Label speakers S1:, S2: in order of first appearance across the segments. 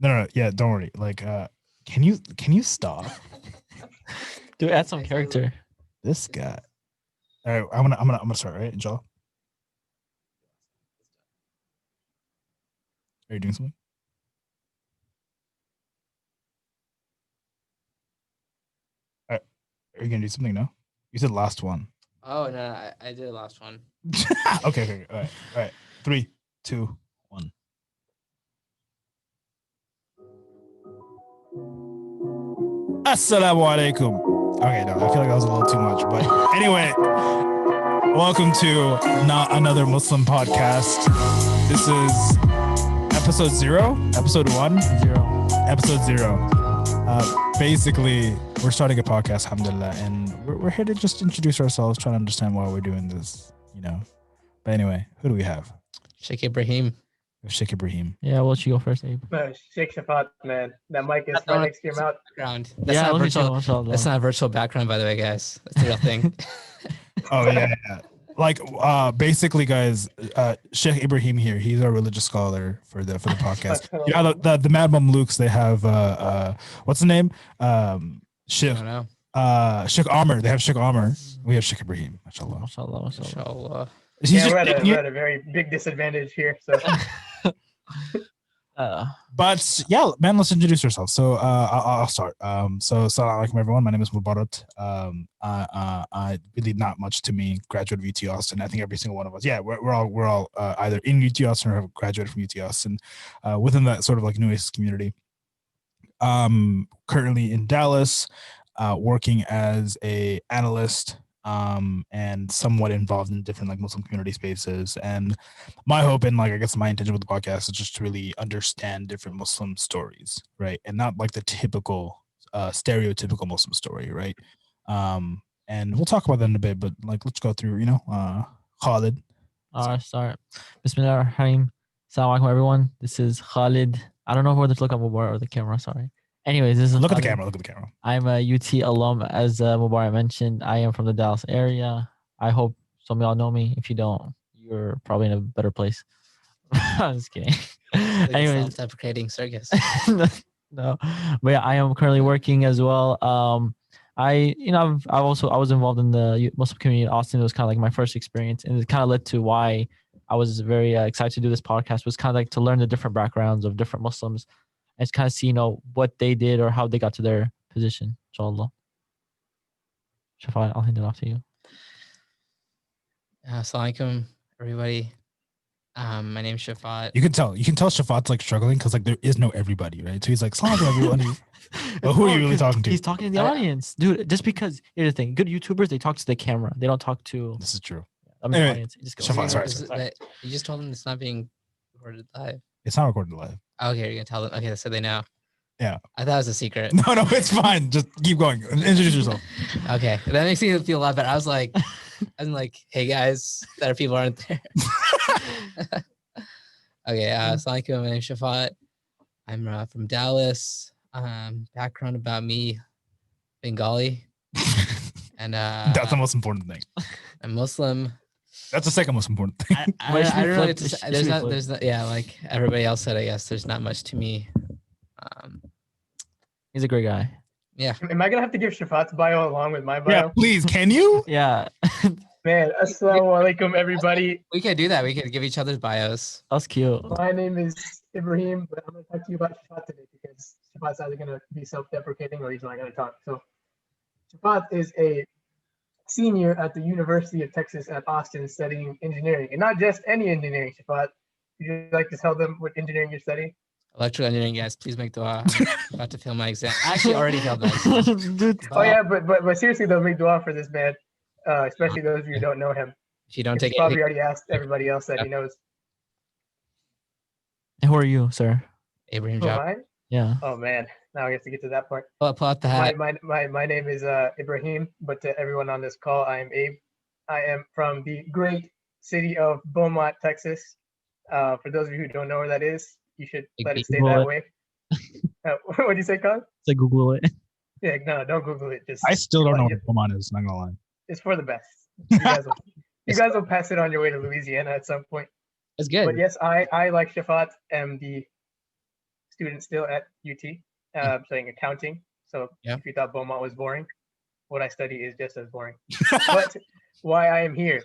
S1: No. Yeah, don't worry. Like, can you stop
S2: Dude, add some character.
S1: this guy? All right, I'm gonna start. Right, Inshallah. Are you doing something? All right, are you gonna do something now? You said last one.
S3: Oh no, I did the last one.
S1: Okay. All right. 3, 2, 1. Assalamu alaikum. Okay, no, I feel like that was a little too much, but anyway, welcome to Not Another Muslim Podcast. This is episode 0, episode 1,
S2: 0.
S1: episode 0. Basically, we're starting a podcast, alhamdulillah, and we're here to just introduce ourselves, trying to understand why we're doing this, But anyway, who do we have?
S3: Sheikh Ibrahim.
S1: We have Sheikh Ibrahim.
S2: Yeah, we'll let you go first, Abe.
S4: Sheikh Shafaat, man. That mic is right next to your mouth.
S3: Background.
S2: That's
S3: not a virtual background, by the way, guys. That's the real thing.
S1: Oh yeah. Like basically, guys, Sheikh Ibrahim here. He's our religious scholar for the podcast. The Mad Mamluks. They have what's the name? Sheikh. Sheikh Amr. They have Sheikh Amr. We have Sheikh Ibrahim. Mashallah.
S3: Mashallah.
S4: We're at a very big disadvantage here. So.
S1: But yeah, man, let's introduce ourselves. So I'll start. So assalamu alaikum everyone. My name is Mubarrat. I really not much to me. Graduate of UT Austin. I think every single one of us. Yeah, we're all either in UT Austin or have graduated from UT Austin. Within that sort of like New Aces community. Currently in Dallas, working as a analyst. And somewhat involved in different like Muslim community spaces. And my hope and like I guess my intention with the podcast is just to really understand different Muslim stories, right? And not like the typical stereotypical Muslim story, right? And we'll talk about that in a bit, but like let's go through, Khalid.
S2: I'll start. Bismillahirrahmanirrahim. Assalamu alaikum everyone. This is Khalid. I don't know whether to look up Mubarak or the camera, sorry. Anyways, this is
S1: Look at the camera.
S2: I'm a UT alum, as Mubarak mentioned. I am from the Dallas area. I hope some of y'all know me. If you don't, you're probably in a better place. I'm just kidding. Anyways,
S3: self-deprecating circus.
S2: No, but yeah, I am currently working as well. I was involved in the Muslim community in Austin. It was kind of like my first experience, and it kind of led to why I was very excited to do this podcast. Was kind of like to learn the different backgrounds of different Muslims. And kind of see, what they did or how they got to their position. Inshallah. Shafaat, I'll hand it off to you.
S3: Assalamu alaikum, everybody. My name's Shafaat.
S1: You can tell Shafaat's like struggling because like there is no everybody, right? So he's like, "Assalamu alaikum, everyone." But who are you really talking to?
S2: He's talking to the audience, dude. Just because here's the thing: good YouTubers, they talk to the camera. They don't talk to.
S1: This is true.
S2: Anyway, audience. Just go.
S1: Shafaat, sorry.
S3: You just told them it's not being recorded live.
S1: It's not recorded live.
S3: Okay, you're gonna tell them. Okay, so they know.
S1: Yeah.
S3: I thought it was a secret.
S1: No, it's fine. Just keep going. Introduce yourself.
S3: Okay, that makes me feel a lot better. I was like, hey guys, that people aren't there. Okay, assalamu alaikum. My name's Shafaat. I'm from Dallas. Background about me, Bengali, and
S1: that's the most important thing.
S3: I'm Muslim.
S1: That's the second most important thing.
S3: I don't know what to say. There's not, yeah, like everybody else said, I guess there's not much to me.
S2: He's a great guy.
S3: Yeah.
S4: Am I gonna have to give Shafaat's bio along with my bio?
S1: Yeah, please. Can you?
S2: Yeah.
S4: Man, assalamu alaikum, everybody.
S3: We could do that. We could give each other's bios.
S2: That's cute.
S4: My name is Ibrahim, but I'm gonna talk to you about Shafaat today because Shafaat's either gonna be self-deprecating or he's not gonna talk. So Shafaat is a senior at the University of Texas at Austin studying engineering, and not just any engineering. Shafaat, would you like to tell them what engineering you're studying?
S3: Electrical engineering, guys. Please make dua. I'm about to fail my exam. I actually already failed my exam.
S4: Oh yeah, but seriously though, make dua for this man, especially those of you who don't know him.
S3: If you don't take
S4: probably already asked everybody else that he knows.
S2: And who are you, sir?
S3: Abraham
S4: Who am
S3: Javed.
S4: I?
S2: Yeah.
S4: Oh man, now we have to get to that part.
S3: Pull out the hat.
S4: My name is Ibrahim, but to everyone on this call, I am Abe. I am from the great city of Beaumont, Texas. For those of you who don't know where that is, you should let it stay that way. What do you say, Khalid?
S2: So Google it.
S4: Yeah, no, don't Google it.
S1: I still don't know what Beaumont is. Not gonna lie.
S4: It's for the best. You guys will pass it on your way to Louisiana at some point.
S3: It's good.
S4: But yes, I like Shafaat, am the student still at UT, studying accounting. So
S3: Yeah.
S4: if you thought Beaumont was boring, what I study is just as boring. But why I am here,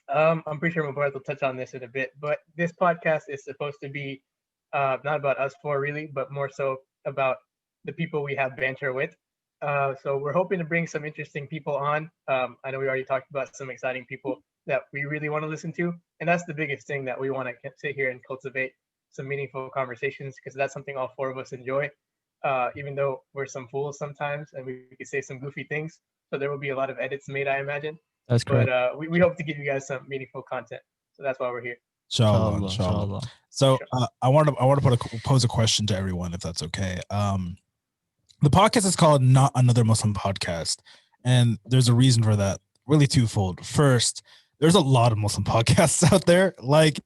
S4: I'm pretty sure Mubarrat will touch on this in a bit, but this podcast is supposed to be not about us four really, but more so about the people we have banter with. So we're hoping to bring some interesting people on. I know we already talked about some exciting people that we really want to listen to, and that's the biggest thing that we want to sit here and cultivate some meaningful conversations, because that's something all four of us enjoy. Even though we're some fools sometimes and we could say some goofy things, so there will be a lot of edits made, I imagine.
S2: That's correct.
S4: But we hope to give you guys some meaningful content. So that's why we're here.
S1: Inshallah,
S2: Inshallah,
S1: inshallah.
S2: inshallah.
S1: So I want to pose a question to everyone, if that's okay. The podcast is called Not Another Muslim Podcast, and there's a reason for that. Really twofold. First, there's a lot of Muslim podcasts out there, like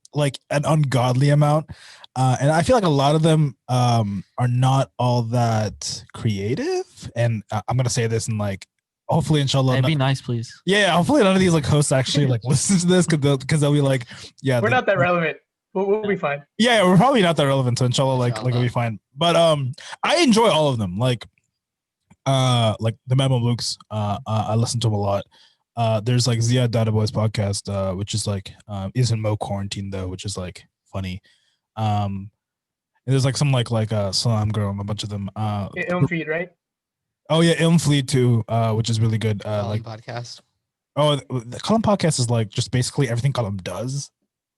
S1: an ungodly amount, and I feel like a lot of them are not all that creative. And I'm gonna say this in like, hopefully, inshallah,
S2: Hey, be nice, please.
S1: yeah, hopefully none of these like hosts actually like listen to this, because they'll be like, yeah,
S4: We're not that relevant. We'll be fine.
S1: yeah, we're probably not that relevant, so inshallah, like it'll be fine. But I enjoy all of them. Like the Memo Lukes, I listen to them a lot. There's like Ziad Dada Boy's podcast, which is like isn't Mo quarantine though, which is like funny. And there's like some like Salam Girl and a bunch of them.
S4: Ilm feed, right?
S1: Oh yeah, Ilm Fleet too, which is really good. Like
S3: podcast.
S1: oh, the Column podcast is like just basically everything Column does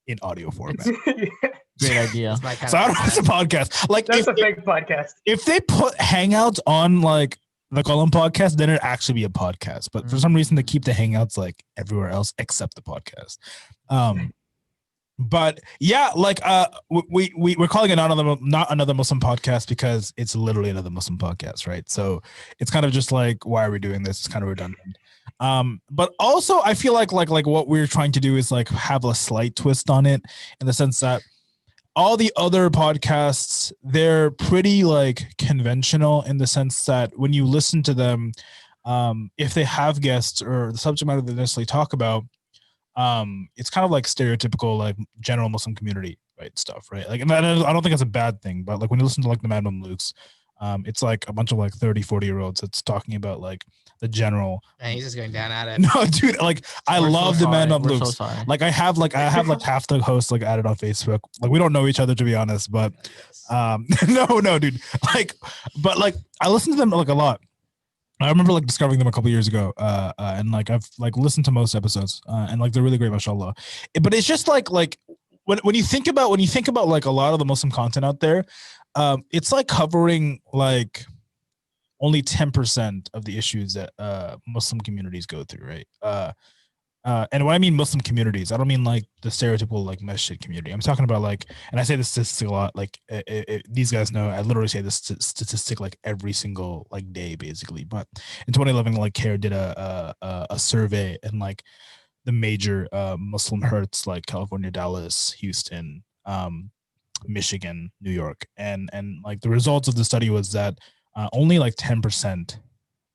S1: in audio format.
S2: Great idea.
S3: That's my kind
S1: So I
S3: of
S1: don't know if it's a podcast. Like
S4: That's a fake podcast.
S1: if they put Hangouts on like the Column podcast, then it'd actually be a podcast. But for some reason, they keep the Hangouts like everywhere else except the podcast. But yeah, like we're calling it not another Muslim podcast because it's literally another Muslim podcast, right? So it's kind of just like, why are we doing this? It's kind of redundant. But also I feel like what we're trying to do is like have a slight twist on it, in the sense that all the other podcasts, they're pretty like conventional, in the sense that when you listen to them, if they have guests or the subject matter they necessarily talk about, it's kind of like stereotypical like general Muslim community, right, stuff, right? Like, and I don't think it's a bad thing, but like when you listen to like the Madam Luke's, it's like a bunch of like 30-40-year-olds that's talking about like the general.
S3: And he's just going down at it.
S1: No, dude, like I love the Madam Luke's.
S2: So sorry.
S1: Like I have like half the hosts like added on Facebook. Like we don't know each other, to be honest, but no, dude. Like, but like I listen to them like a lot. I remember like discovering them a couple years ago, and like I've like listened to most episodes, and like they're really great, mashallah. But it's just like when you think about like a lot of the Muslim content out there, it's like covering like only 10% of the issues that Muslim communities go through, right? And when I mean Muslim communities, I don't mean like the stereotypical like masjid community. I'm talking about like, and I say this statistic a lot. Like these guys know I literally say this statistic like every single like day, basically. But in 2011, like CARE did a survey, and like the major Muslim herds like California, Dallas, Houston, Michigan, New York, and like the results of the study was that only like 10%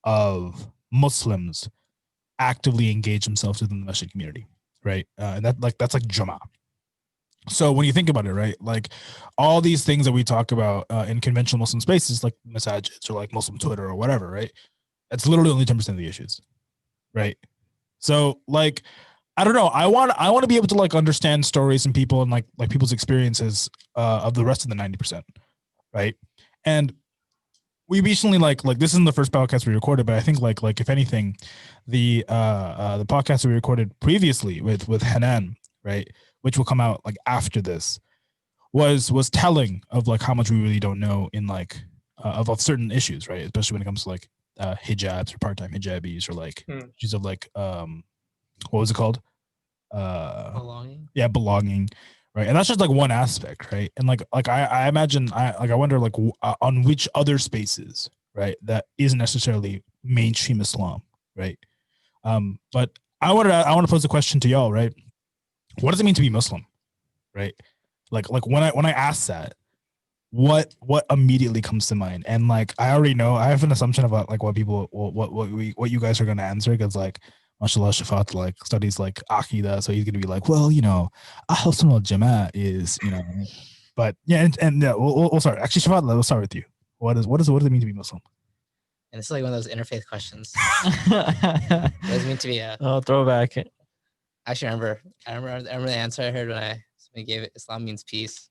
S1: of Muslims actively engage themselves within the masjid community, right? And that's like Jummah. So when you think about it, right, like all these things that we talk about in conventional Muslim spaces, like masajids or like Muslim Twitter or whatever, right? That's literally only 10% of the issues, right? So like, I don't know. I want to be able to like understand stories and people and like people's experiences of the rest of the 90%, right? And we recently like this isn't the first podcast we recorded, but I think like if anything, the podcast that we recorded previously with Hanan, right, which will come out like after this, was telling of like how much we really don't know in like of certain issues, right, especially when it comes to like hijabs or part-time hijabis or like issues of like what was it called?
S3: Belonging.
S1: Yeah, belonging. Right. And that's just like one aspect. Right. And like I imagine I wonder like on which other spaces, right, that isn't necessarily mainstream Islam. Right. But I want to pose a question to y'all. Right. What does it mean to be Muslim? Right. Like when I ask that, what immediately comes to mind? And like I already know, I have an assumption about like what you guys are going to answer, because like mashallah, Shafaat like studies like Aqidah, so he's gonna be like, well, you know, Ahl Sunnah wal Jama'ah is, you know, But yeah, and yeah, we'll start. Actually, Shafaat, let's start with you. What does it mean to be Muslim?
S3: And it's like one of those interfaith questions. What does it mean to be a?
S2: Oh, throwback.
S3: Actually, I remember the answer I heard when somebody gave it. Islam means peace.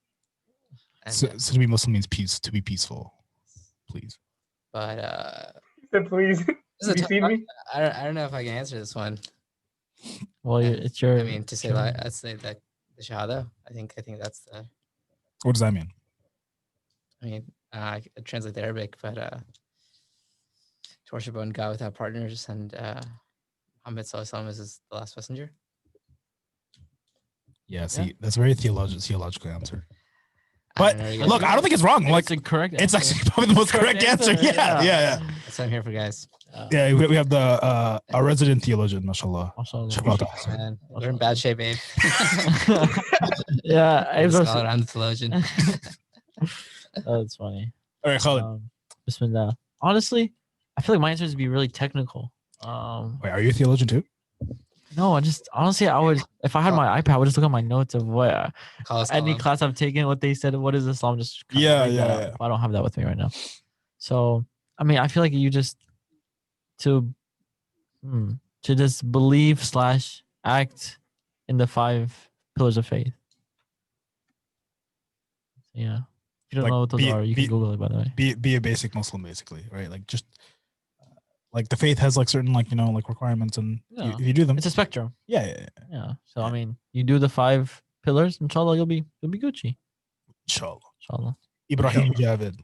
S3: And,
S1: So to be Muslim means peace. To be peaceful, please.
S3: but
S4: So please,
S3: this is a
S4: have you
S3: tough
S4: seen me?
S3: I don't know if I can answer this one.
S2: Well,
S3: And,
S2: it's your.
S3: I mean, to say like, I'd say that the shahada. I think that's the.
S1: What does that mean?
S3: I mean, I translate the Arabic, but to worship one God without partners, and Muhammad Sallallahu Alaihi Wasallam is the last messenger.
S1: Yeah, see, that's a very theological answer.
S3: I
S1: But
S3: don't know, you guys-
S1: look, I don't think it's wrong. Like,
S2: it's a correct.
S1: it's
S2: answer.
S1: actually probably the most correct answer. Yeah.
S3: That's what I'm here for, guys.
S1: Yeah, we have the our resident theologian, mashallah.
S2: Mashallah.
S1: Shafaat Ahsen.
S3: Man, we're in bad shape, Abe.
S2: Yeah,
S3: I'm
S2: it
S3: the
S2: was.
S3: scholar, I'm the theologian.
S2: That's funny.
S1: All right, Khalid.
S2: Bismillah. Honestly, I feel like my answers would be really technical.
S1: Wait, are you a theologian too?
S2: No, I just honestly, I would if I had my iPad, I would just look at my notes of what
S3: Call us
S2: any
S3: Colin.
S2: class I've taken, what they said, what is Islam, just kinda
S1: Yeah,
S2: read that
S1: yeah,
S2: out,
S1: yeah.
S2: if I don't have that with me right now. So, I mean, I feel like you just to just believe / act in the 5 pillars of faith. Yeah. If you don't
S1: Like,
S2: know what those are, you can Google it, by the way.
S1: Be a basic Muslim, basically, right? Like, just like the faith has like certain like like requirements, and
S2: Yeah.
S1: if you do them,
S2: It's a spectrum.
S1: yeah.
S2: Yeah. So
S1: Yeah.
S2: I mean, you do the 5 pillars, inshallah, you'll be Gucci.
S1: Inshallah.
S2: Inshallah.
S1: Abrahim Javed.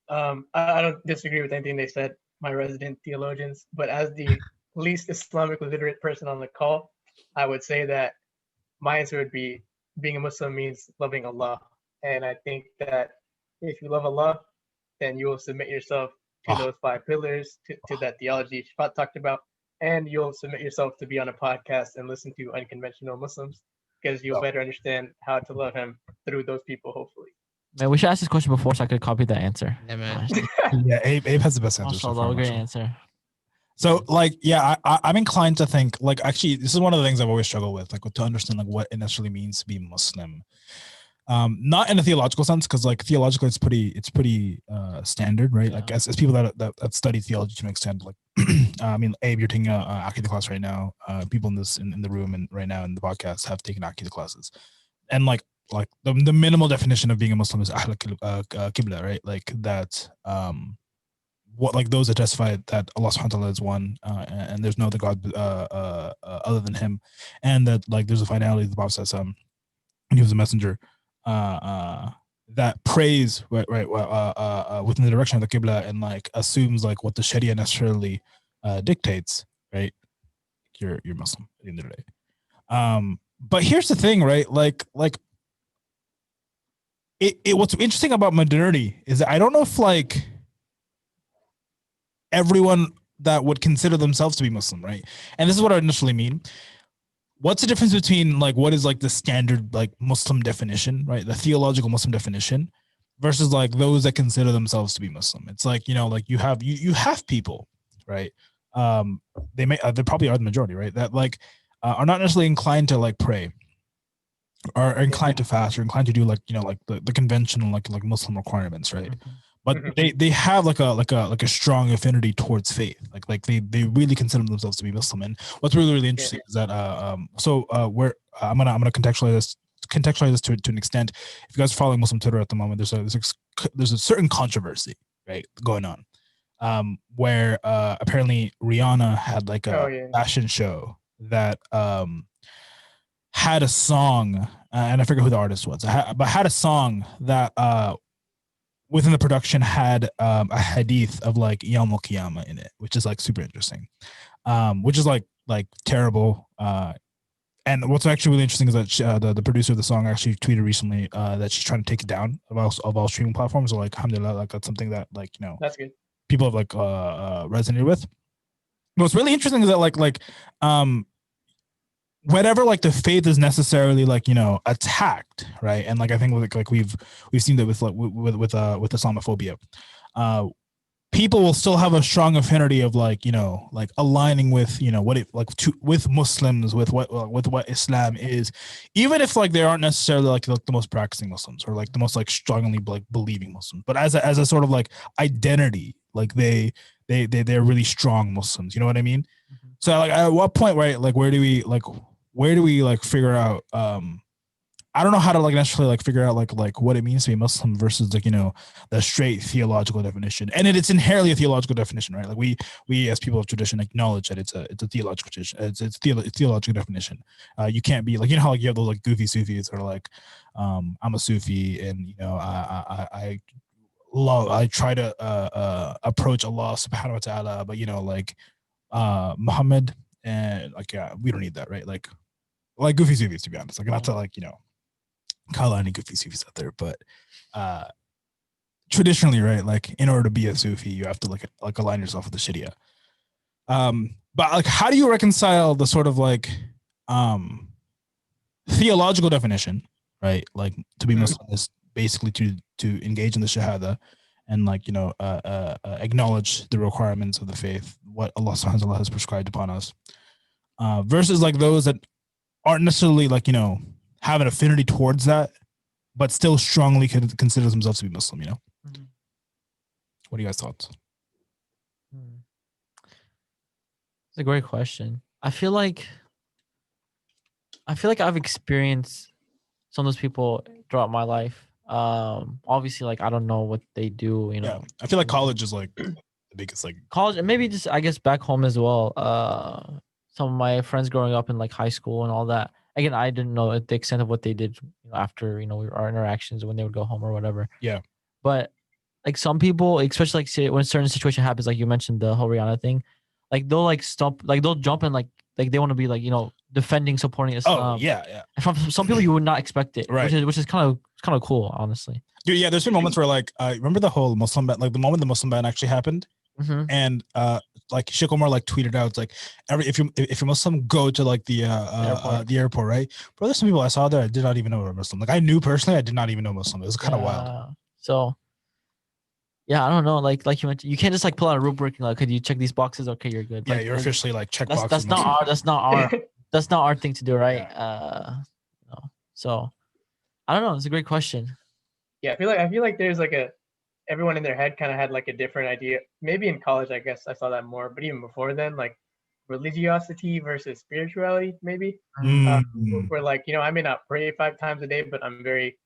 S4: I don't disagree with anything they said, my resident theologians, but as the least Islamic literate person on the call, I would say that my answer would be being a Muslim means loving Allah. And I think that if you love Allah, then you will submit yourself to those 5 pillars, to that theology Shafaat talked about, and you'll submit yourself to be on a podcast and listen to unconventional Muslims, because you'll better understand how to love him through those people, hopefully.
S2: Man, we should ask this question before so I could copy that answer.
S3: Yeah, man.
S1: Yeah, Abe has the best answer. So,
S2: Mashallah,
S1: far,
S2: great
S1: mashallah.
S2: answer.
S1: So like, yeah, I'm inclined to think like, actually, this is one of the things I've always struggled with, like to understand like what it necessarily means to be Muslim. Not in a theological sense, because like theologically it's pretty standard, right?
S2: Yeah.
S1: Like as people that study theology to an extent, like I mean, Abe, you're taking a Aqidah class right now. People in the room and right now in the podcast have taken Aqidah classes, and like the minimal definition of being a Muslim is Ahl Qibla, right? Like that what like those that testify that Allah subhanahu wa ta'ala is one, and there's no other God other than him, and that like there's a finality of the Prophet says, and he was a messenger, that prays right within the direction of the Qibla, and like assumes like what the Sharia necessarily dictates, right? You're Muslim at the end of the day. But here's the thing, right? Like it what's interesting about modernity is that I don't know if like everyone that would consider themselves to be Muslim, right? And this is what I initially mean. What's the difference between like what is like the standard like Muslim definition, right? The theological Muslim definition versus like those that consider themselves to be Muslim. It's like, like you have people, right? They probably are the majority, right? That like are not necessarily inclined to like pray, are inclined to fast, or inclined to do like, like the conventional like Muslim requirements, right? But they have like a strong affinity towards faith. Like they really consider themselves to be Muslim. And what's really interesting is that where I'm gonna contextualize this to an extent. If you guys are following Muslim Twitter at the moment, there's a certain controversy, right, going on, where apparently Rihanna had like a fashion show that had a song, and I forget who the artist was, but had a song that within the production had a hadith of like Yawm al-Qiyamah in it, which is like super interesting, which is like terrible. And what's actually really interesting is that the producer of the song actually tweeted recently that she's trying to take it down of all streaming platforms. So like, alhamdulillah, like that's something that like
S4: that's good.
S1: People have like resonated with. What's really interesting is that like whenever like the faith is necessarily like attacked, right? And like I think like we've seen that with Islamophobia, people will still have a strong affinity of like, you know, like aligning with, you know, what it like with Muslims, with what Islam is, even if like they aren't necessarily like the most practicing Muslims or like the most like strongly like believing Muslims, but as a sort of like identity, like they're really strong Muslims, you know what I mean?
S2: Mhm.
S1: So like at what point, right, like where do we like figure out I don't know how to like necessarily like figure out like what it means to be Muslim versus like, you know, the straight theological definition. And it's inherently a theological definition, right? Like we as people of tradition acknowledge that it's a theological tradition. It's theological definition. You can't be like, you know how like you have those like goofy Sufis that are like, I'm a Sufi and you know I try to approach Allah subhanahu wa ta'ala, but you know like Muhammad and like yeah, we don't need that, right? Like goofy Sufis, to be honest. Like not to like, you know, call out any goofy Sufis out there, but traditionally, right, like in order to be a Sufi, you have to like align yourself with the Sharia. But like how do you reconcile the sort of like theological definition, right? Like to be Muslim is basically to engage in the Shahada and like, you know, acknowledge the requirements of the faith, what Allah subhanahu wa ta'ala has prescribed upon us. Versus like those that aren't necessarily like, you know, have an affinity towards that, but still strongly consider themselves to be Muslim, you know?
S2: Mhm.
S1: What are you guys' thoughts?
S2: It's a great question. I feel like I've experienced some of those people throughout my life. Obviously, like I don't know what they do, you
S1: Yeah.
S2: know,
S1: I feel like college is like the biggest like
S2: college, and maybe just I guess back home as well. Some of my friends growing up in like high school and all that. Again, I didn't know the extent of what they did, you know, after, you know, our interactions when they would go home or whatever.
S1: Yeah.
S2: But like some people, especially like say when a certain situation happens, like you mentioned the whole Rihanna thing, like they'll like stop, like they'll jump in, like they want to be like, you know, defending, supporting Islam.
S1: Oh yeah, yeah.
S2: And from some people you would not expect it,
S1: Right.
S2: which is kind of cool, honestly.
S1: Dude, yeah, there's been moments where like remember the whole Muslim ban, like the moment the Muslim ban actually happened,
S2: Mm-hmm.
S1: and like Sheikh Omar like tweeted out, it's like if you're Muslim, go to like the airport, right? Bro, there's some people I saw there I did not even know were Muslim. Like I knew personally, I did not even know Muslim. It was kind of wild.
S2: So yeah, I don't know. Like you mentioned, you can't just like pull out a rubric and like, could you check these boxes? Okay, you're good.
S1: Yeah,
S2: Like
S1: you're officially like check box.
S2: that's not our that's not our thing to do, right?
S1: Yeah.
S2: No. So I don't know. It's a great question.
S4: Yeah, I feel like there's like everyone in their head kind of had like a different idea. Maybe in college, I guess I saw that more, but even before then, like religiosity versus spirituality, maybe. Where like, you know, I may not pray 5 times a day, but I'm very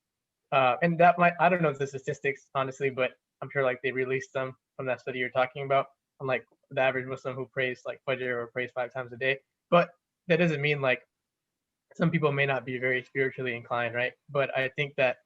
S4: and that might, I don't know the statistics honestly, but I'm sure like they released them from that study you're talking about on like the average Muslim who prays like Fajr or prays 5 times a day. But that doesn't mean like some people may not be very spiritually inclined, right? But I think that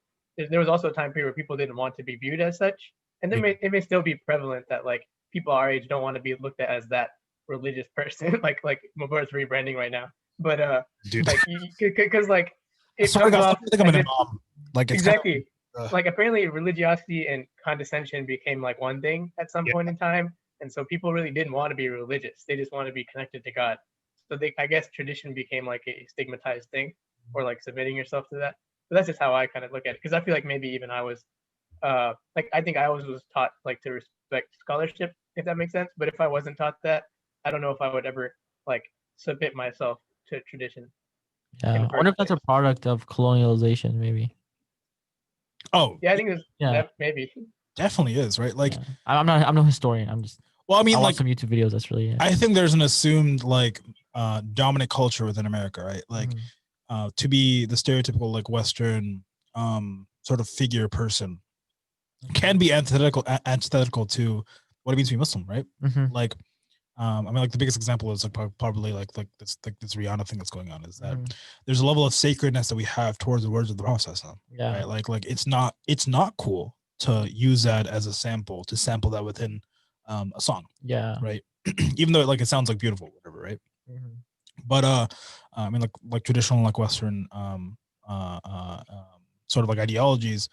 S4: there was also a time period where people didn't want to be viewed as such, and it may still be prevalent that like people our age don't want to be looked at as that religious person, like Mubarrat's rebranding right now. But
S1: dude,
S4: like because like it
S1: sorry
S4: comes
S1: guys,
S4: off
S1: I think I'm
S4: as
S1: an
S4: if
S1: imam. Like it's
S4: exactly
S1: kind of,
S4: like apparently religiosity and condescension became like one thing at some
S1: Yeah.
S4: point in time, and so people really didn't want to be religious, they just want to be connected to God. So they, I guess tradition became like a stigmatized thing, or like submitting yourself to that. But that's just how I kind of look at it, because I feel like maybe even I was like, I think I always was taught like to respect scholarship, if that makes sense. But if I wasn't taught that, I don't know if I would ever like submit myself to tradition.
S2: Yeah, I wonder if that's a product of colonialization, maybe.
S1: oh
S4: Yeah, I think
S2: Yeah,
S4: that maybe.
S1: definitely is, right? Like
S2: yeah. I'm no historian. I'm just
S1: well, I mean,
S2: I
S1: like
S2: watch some YouTube videos. That's really it.
S1: I think there's an assumed like dominant culture within America, right? Like to be the stereotypical like Western sort of figure person can be antithetical to what it means to be Muslim, right?
S2: Mhm.
S1: Like I mean, like the biggest example is like probably like this Rihanna thing that's going on is that there's a level of sacredness that we have towards the words of the Prophet,
S2: Yeah.
S1: right? Like it's not cool to use that as a sample, to sample that within a song,
S2: Yeah.
S1: right? Even though like it sounds like beautiful, whatever, right? But I mean, like traditional like Western sort of like ideologies,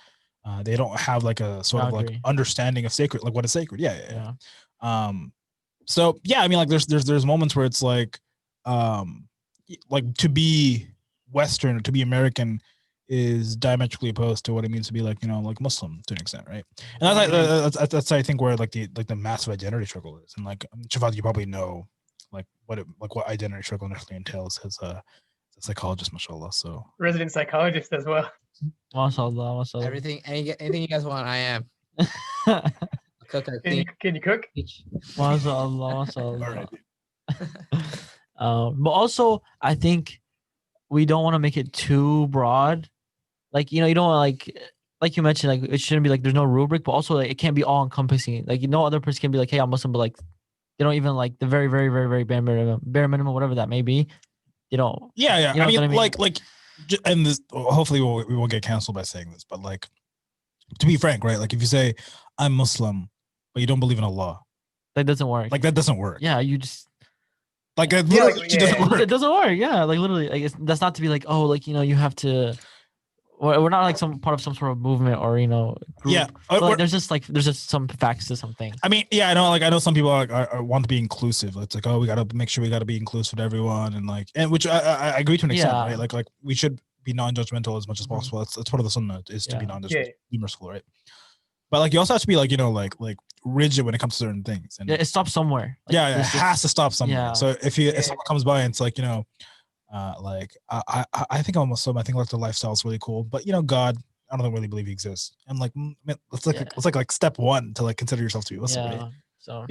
S1: they don't have like a sort of like
S2: Boundary.
S1: understanding of sacred, like what is sacred. Yeah. So yeah, I mean, like there's moments where it's like to be Western or to be American is diametrically opposed to what it means to be like, like Muslim to an extent, right? And that's I think where like the massive identity struggle is. And like Shafaat, you probably know like what identity struggle initially entails as a psychologist, mashallah. So
S4: Resident psychologist as well.
S2: MashaAllah, MashaAllah.
S3: Anything you guys want, I am. I'll cook, I
S4: Can you cook?
S2: MashaAllah, MashaAllah.
S1: all right.
S2: But also, I think we don't want to make it too broad. Like, you don't want like you mentioned, like it shouldn't be like there's no rubric, but also like, it can't be all encompassing. Like, no other person can be like, hey, I'm Muslim, but like they don't even like the very, very, very, very bare minimum, whatever that may be.
S1: Yeah.
S2: You know
S1: I mean,
S2: what
S1: like, and this hopefully we won't get canceled by saying this, but like, to be frank, right? Like, if you say I'm Muslim, but you don't believe in Allah,
S2: that doesn't work.
S1: like that doesn't work.
S2: Yeah, you just
S1: like it literally doesn't work.
S2: It doesn't work. Yeah, like literally, like that's not to be like, oh, like you have to. We're not like some part of some sort of movement or group.
S1: Yeah,
S2: like, there's just some facts to something.
S1: I mean, yeah, I know. Like, I know some people are want to be inclusive. It's like, oh, we got to make sure we got to be inclusive to everyone, and which I agree to an extent, right? Like we should be non-judgmental as much as possible. That's part of the sunnah is to be non-judgmental, be merciful, right? But like you also have to be like like rigid when it comes to certain things, and
S2: it stops somewhere.
S1: Like, it has to stop somewhere. Yeah. So if someone comes by and it's like like I think I'm Muslim. I think like the lifestyle is really cool, but God, I don't really believe he exists. And like, it's like step one to like consider yourself to be Muslim.
S2: Yeah.
S1: Right?
S2: So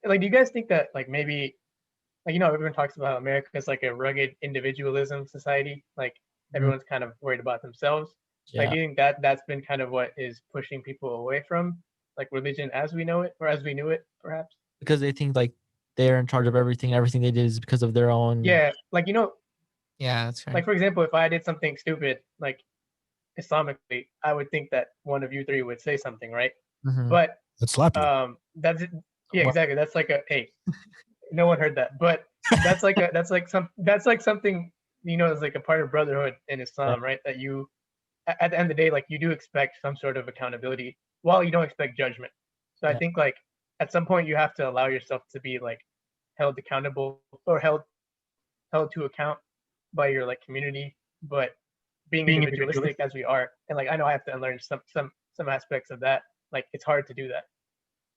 S4: like, do you guys think that like maybe like everyone talks about how America is like a rugged individualism society, like everyone's kind of worried about themselves. Like, do you think that's been kind of what is pushing people away from like religion as we know it, or as we knew it, perhaps?
S2: Because they think like they're in charge of everything. Everything they did is because of their own.
S4: Yeah, like
S3: Yeah, that's right.
S4: Like, for example, if I did something stupid, like Islamically, I would think that one of you three would say something, right?
S2: Mm-hmm.
S4: But
S1: let's slap you.
S4: That's it. Yeah, exactly. That's like hey, no one heard that, but that's like something is like a part of brotherhood in Islam, right? That you, at the end of the day, like you do expect some sort of accountability, while you don't expect judgment. So I think like at some point you have to allow yourself to be like held accountable or held to account by your like community, but being individualistic as we are, and like I know I have to unlearn some aspects of that. Like it's hard to do that.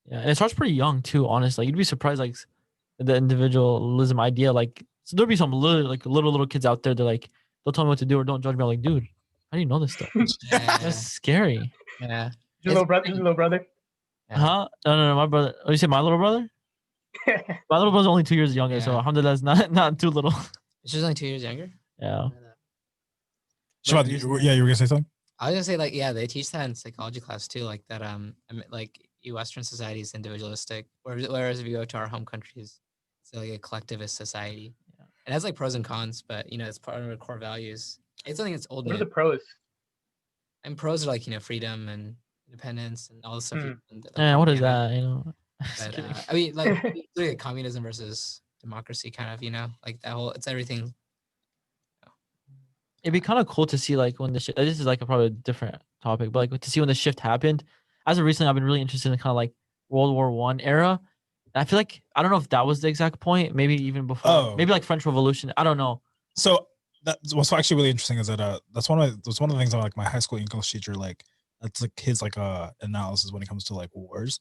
S2: Yeah, and it starts pretty young too. Honestly, you'd be surprised like the individualism idea. Like, so there'll be some little kids out there. They're like, don't tell me what to do or don't judge me. I'm like, dude, how do you know this stuff? That's scary.
S3: Yeah.
S4: Your little brother.
S2: Yeah. Huh? No, my brother. Oh, you say my little brother? My little brother's only 2 years younger, so alhamdulillah, it's not too little.
S3: She's only 2 years younger?
S2: Yeah.
S1: Shafaat, you were gonna say something?
S3: I was gonna say like they teach that in psychology class too, like that like Western society is individualistic, whereas if you go to our home countries, it's like a collectivist society. Yeah. It has like pros and cons, but it's part of our core values. It's something that's old.
S4: What are the pros?
S3: And pros are like freedom and independence and all this stuff.
S2: Yeah, what is that?
S3: But I mean, like communism versus democracy, kind of, like that whole. It's everything.
S2: It'd be kind of cool to see like when this is like probably a different topic, but like to see when the shift happened. As of recently, I've been really interested in kind of like World War I era. And I feel like I don't know if that was the exact point. Maybe even before. Maybe like French Revolution. I don't know.
S1: So what's actually really interesting is that that's one of the things that like my high school English teacher like that's like his like analysis when it comes to like wars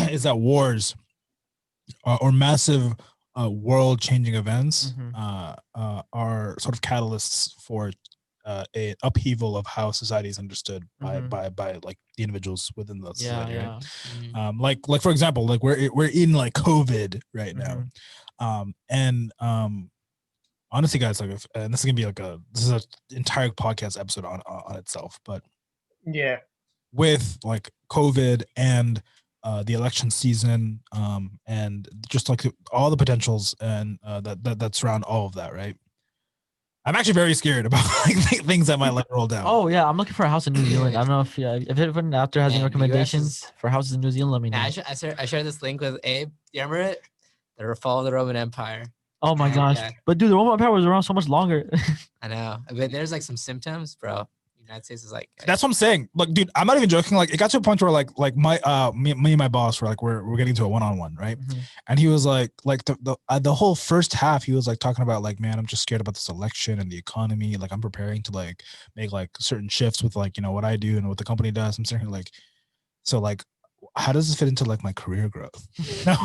S1: is that wars or massive world-changing events are sort of catalysts for a upheaval of how society is understood by like the individuals within the society.
S2: Yeah.
S1: Right? Like for example, like we're in like COVID right now, and honestly, guys, like and this is gonna be like this is an entire podcast episode on itself, but with like COVID and the election season, and just like all the potentials and that surround all of that, right? I'm actually very scared about like things that might like roll down.
S2: Oh yeah, I'm looking for a house in New Zealand. I don't know if anyone out there has any recommendations for houses in New Zealand. Let me know.
S3: I shared this link with Abe. Do you remember it? The fall of the Roman Empire.
S2: Oh my gosh! But dude, the Roman Empire was around so much longer.
S3: I know, but there's like some symptoms, bro. United States is like
S1: That's what I'm saying. Look, dude, I'm not even joking. Like, it got to a point where like my me and my boss were like we're getting to a one-on-one, right?
S2: Mhm.
S1: And he was like the whole first half, he was like talking about like, man, I'm just scared about this election and the economy. Like, I'm preparing to like make like certain shifts with like, you know, what I do and what the company does. I'm saying like, so like, how does this fit into like my career growth? No.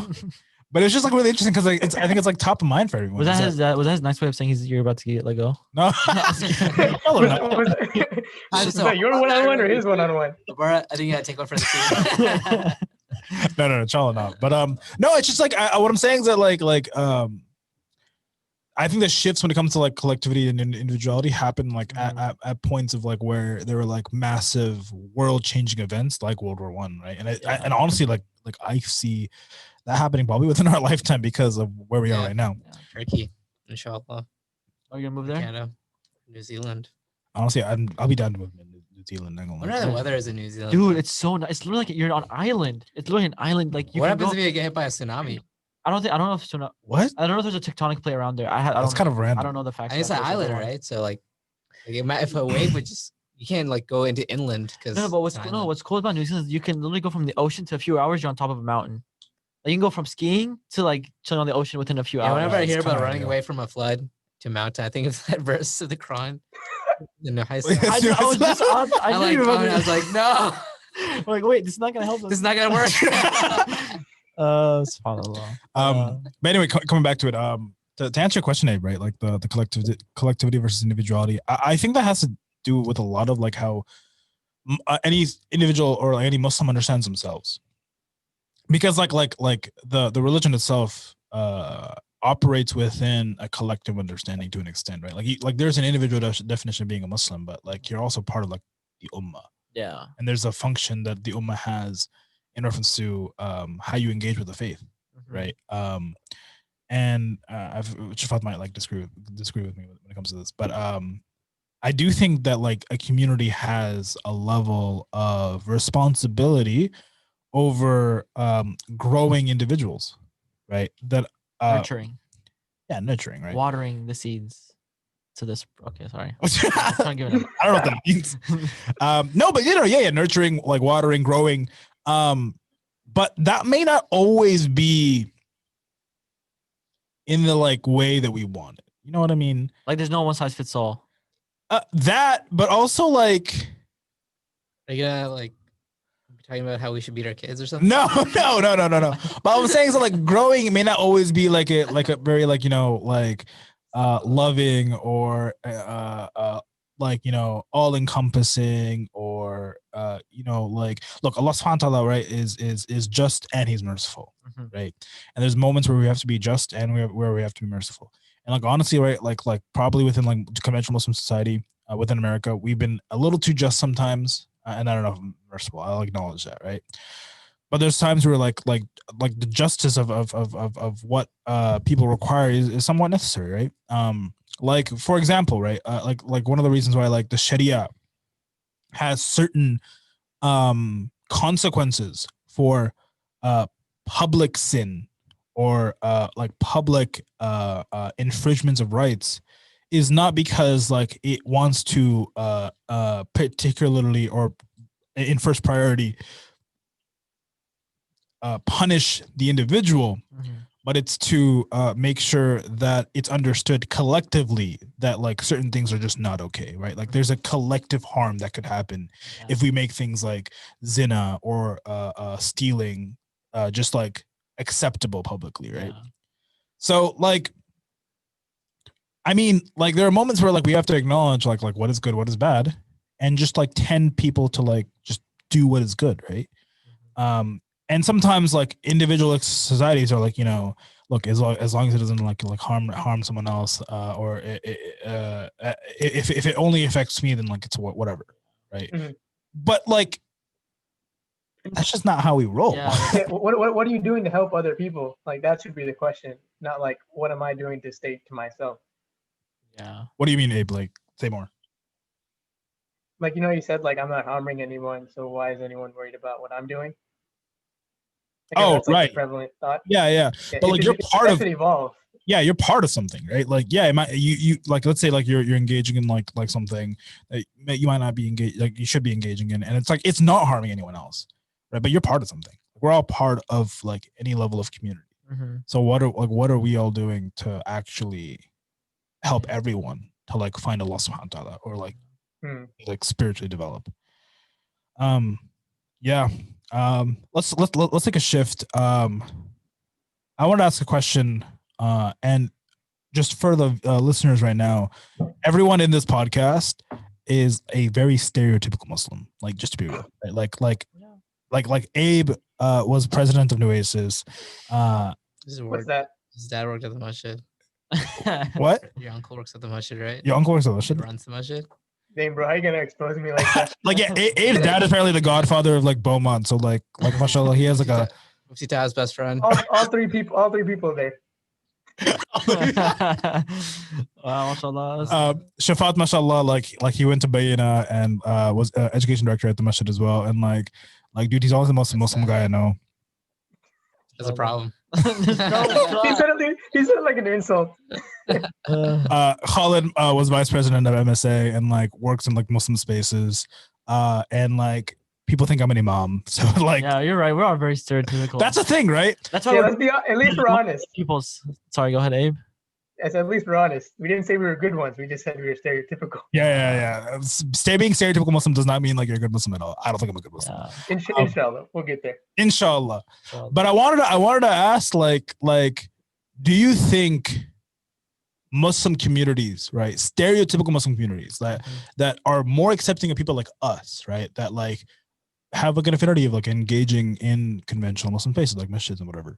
S1: But it's just like really interesting because like I think it's like top of mind for everyone.
S2: Was that
S1: Is
S2: his was that his nice way of saying you're about to get let go?
S1: no? Tell him
S4: Was,
S1: that.
S4: was that your one-on-one or his one-on-one?
S3: Mubarrat, I think you gotta take one for the team.
S1: No, Charlie not. But no, it's just like what I'm saying is that like I think the shifts when it comes to like collectivity and individuality happen like at points of like where there were like massive world changing events like World War One, right? And and honestly like I see that happening probably within our lifetime because of where we are right now.
S3: Turkey, inshallah.
S2: Oh, you're gonna move there?
S3: Canada, New Zealand.
S1: Honestly, I'll be down to move to New Zealand.
S3: I wonder how the weather is in New Zealand.
S2: Dude, it's so nice. It's literally like you're on an island. It's literally an island. Like
S3: what happens if you get hit by a tsunami?
S2: I don't know if so.
S1: What?
S2: I don't know if there's a tectonic plate around there.
S1: That's kind of random.
S2: I don't know the facts.
S3: And it's an island, right? So like if a wave would just, you can't like go into inland because
S2: No, but what's cool about New Zealand is you can literally go from the ocean to a few hours. You're on top of a mountain. Like you can go from skiing to like chilling on the ocean within a few hours.
S3: Whenever I hear
S1: It's
S3: about
S1: kinda
S3: running
S1: ideal.
S3: away from a flood to mountain, I think of that verse of the Quran. In the high
S1: Wait,
S3: school.
S2: I
S3: was like, no,
S2: like, wait, this is not gonna help us.
S3: this is not gonna work.
S2: SubhanAllah.
S1: But anyway, coming back to it, to answer your question, Abe, right? Like the collectivity versus individuality. I think that has to do with a lot of like how any individual or like any Muslim understands themselves, because like the religion itself operates within a collective understanding to an extent, right? Like there's an individual definition of being a Muslim, but like you're also part of like the ummah.
S2: Yeah.
S1: And there's a function that the ummah has in reference to how you engage with the faith, right? And Shafat might like disagree with me when it comes to this, but I do think that like a community has a level of responsibility over growing individuals, right? That
S2: Nurturing.
S1: Yeah, nurturing, right?
S2: Watering the seeds to this. Okay, sorry.
S1: I don't know what that means. No, but yeah, nurturing, like watering, growing. But that may not always be in the like way that we want it. You know what I mean?
S2: Like there's no one size fits all.
S1: That, but also like,
S3: Are you gonna like be talking about how we should beat our kids or something?
S1: no. But I'm saying is that like growing may not always be like a very like, you know, like loving or like, you know, all encompassing or you know, like, look, Allah subhanahu wa ta'ala, right, is just and he's merciful, right? And there's moments where we have to be just and where we have to be merciful. And like honestly, right, like probably within like conventional Muslim society within America, we've been a little too just sometimes, and I don't know if I'm merciful. I'll acknowledge that, right? But there's times where like the justice of what people require is somewhat necessary, right? Like for example, right, like one of the reasons why like the Sharia has certain consequences for public sin or like public infringements of rights is not because like it wants to particularly or in first priority punish the individual, but it's to make sure that it's understood collectively that like certain things are just not okay, right? Like there's a collective harm that could happen if we make things like zina or stealing just like acceptable publicly, right? So like, I mean, like there are moments where like we have to acknowledge like what is good, what is bad, and just like 10 people to like just do what is good, right? And sometimes like individual societies are like, you know, look, as long as it doesn't like harm someone else, or if it only affects me, then like it's whatever, right? But like that's just not how we roll.
S4: Yeah, what are you doing to help other people? Like that should be the question, not like what am I doing to state to myself.
S2: Yeah.
S1: What do you mean, Abe? Like, say more.
S4: Like, you know, you said like I'm not harming anyone, so why is anyone worried about what I'm doing?
S1: Oh,
S4: that's, like,
S1: right.
S4: the prevalent thought.
S1: Yeah. But like you're part of
S4: it. Evolve.
S1: yeah, you're part of something, right? Like, yeah, it might, you like, let's say like you're engaging in like something that you might not be engaged, like you should be engaging in, and it's like it's not harming anyone else, right? But you're part of something. We're all part of like any level of community. So what are we all doing to actually help everyone to like find Allah subhanahu wa ta'ala or like spiritually develop? Yeah. Let's take a shift. I want to ask a question, and just for the listeners right now, everyone in this podcast is a very stereotypical Muslim. Like, just to be real, right? Like Abe was president of Nuesis.
S3: This is
S4: What's
S3: work.
S4: that?
S3: His dad worked at the masjid.
S1: What?
S3: Your uncle works at the masjid, right?
S1: Your uncle works at the
S3: He
S1: masjid?
S3: runs the masjid.
S4: Damn, bro, how you gonna expose me like that?
S1: Like, yeah, Abe's dad is apparently the godfather of like Beaumont. So like mashallah, he has like a
S3: Mufti Taz's best friend.
S4: all three people there.
S2: Wow, mashallah.
S1: Shafaat, mashallah, like he went to Bayina and was education director at the masjid as well. And like dude, he's always the most Muslim guy I know.
S3: That's a problem.
S4: He said it like an insult.
S1: Khalid was vice president of MSA and like works in like Muslim spaces. And like people think I'm an imam. So like,
S2: yeah, you're right. We're all very stereotypical.
S1: that's a thing, right?
S2: That's why
S4: Yeah,
S2: we're
S4: let's be at least we're honest.
S2: people's. Sorry, go ahead, Abe.
S4: Yes, at least we're honest. We didn't say we were good ones. We just said we were stereotypical.
S1: Yeah. Being stereotypical Muslim does not mean like you're a good Muslim at all. I don't think I'm a good Muslim.
S2: Yeah.
S4: Inshallah, we'll get there.
S1: Inshallah. But I wanted to ask, like, do you think Muslim communities, right, stereotypical Muslim communities that are more accepting of people like us, right, that like have like an affinity of like engaging in conventional Muslim faces like masjids and whatever,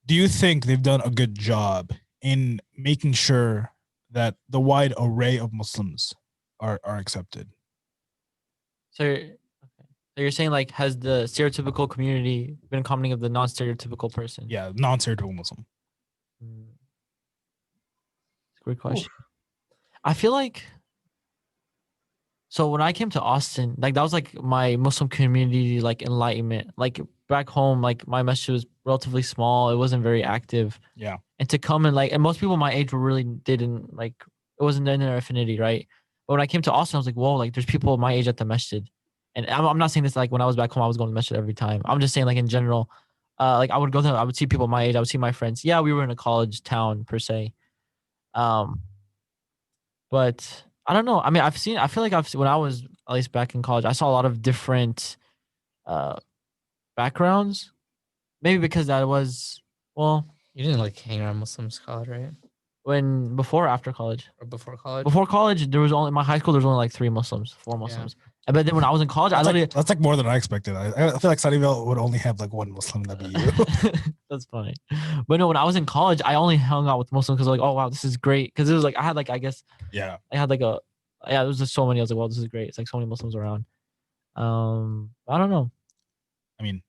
S1: do you think they've done a good job in making sure that the wide array of Muslims are accepted?
S2: So you're saying like, has the stereotypical community been accommodating of the non-stereotypical person?
S1: Yeah, non-stereotypical Muslim.
S2: Great question. I feel like, so when I came to Austin, like that was like my Muslim community like enlightenment. Like back home, like my masjid was relatively small. It wasn't very active.
S1: Yeah.
S2: And to come and like, and most people my age were really didn't like, it wasn't in their affinity, right? But when I came to Austin, I was like, whoa, like there's people my age at the masjid. And I'm not saying this like when I was back home, I was going to masjid every time. I'm just saying like in general, like I would go there, I would see people my age, I would see my friends. Yeah, we were in a college town per se. But I don't know. I mean, I feel like when I was at least back in college, I saw a lot of different backgrounds. Maybe because that was, well,
S3: You didn't like hang around Muslims college, right?
S2: before or after college?
S3: Or before college?
S2: Before college, there was only, my high school, there was only like 4 Muslims. And but then when I was in college,
S1: that's like more than I expected. I feel like Sunnyvale would only have like one Muslim, that'd be you.
S2: That's funny. But no, when I was in college, I only hung out with Muslims because like, oh wow, this is great. Because it was like I had like, I guess,
S1: yeah,
S2: I had like there was just so many. I was like, well, this is great. It's like so many Muslims around. I don't know.
S1: I mean,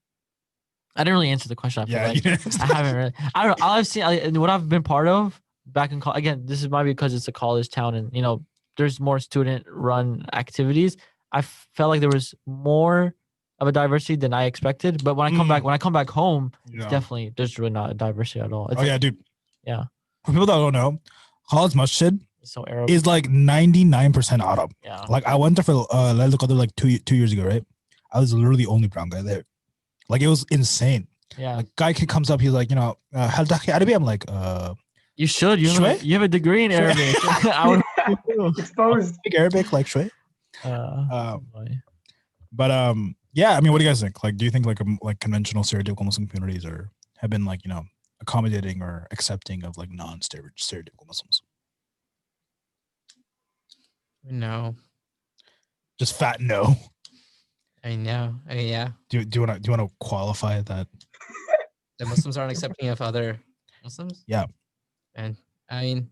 S2: I didn't really answer the question. I feel like
S1: you
S2: I haven't really. I don't know. All I've seen, what I've been part of back in college. Again, this is might be because it's a college town, and you know, there's more student-run activities. I felt like there was more of a diversity than I expected. But when I come back home, it's definitely there's really not a diversity at all. It's
S1: yeah, dude.
S2: Yeah.
S1: For people that don't know, Khalid's masjid
S2: so Arab
S1: is like 99% Arab.
S2: Yeah.
S1: Like I went there for Laylatul Qadr like 2 years ago, right? I was literally the only brown guy there. Like it was insane.
S2: Yeah.
S1: Like guy comes up, he's like, you know, hal tahki Arabi? I'm like,
S2: you should. You have a degree in Arabic. I would
S4: exposed.
S1: Speak Arabic like shway. But yeah, I mean, what do you guys think? Like, do you think like conventional stereotypical Muslim communities have been like, you know, accommodating or accepting of like non-stereotypical Muslims?
S3: No.
S1: Just fat no.
S3: I mean, no. I mean, yeah.
S1: Do you want to qualify that?
S3: The Muslims aren't accepting of other Muslims?
S1: Yeah.
S3: And I mean,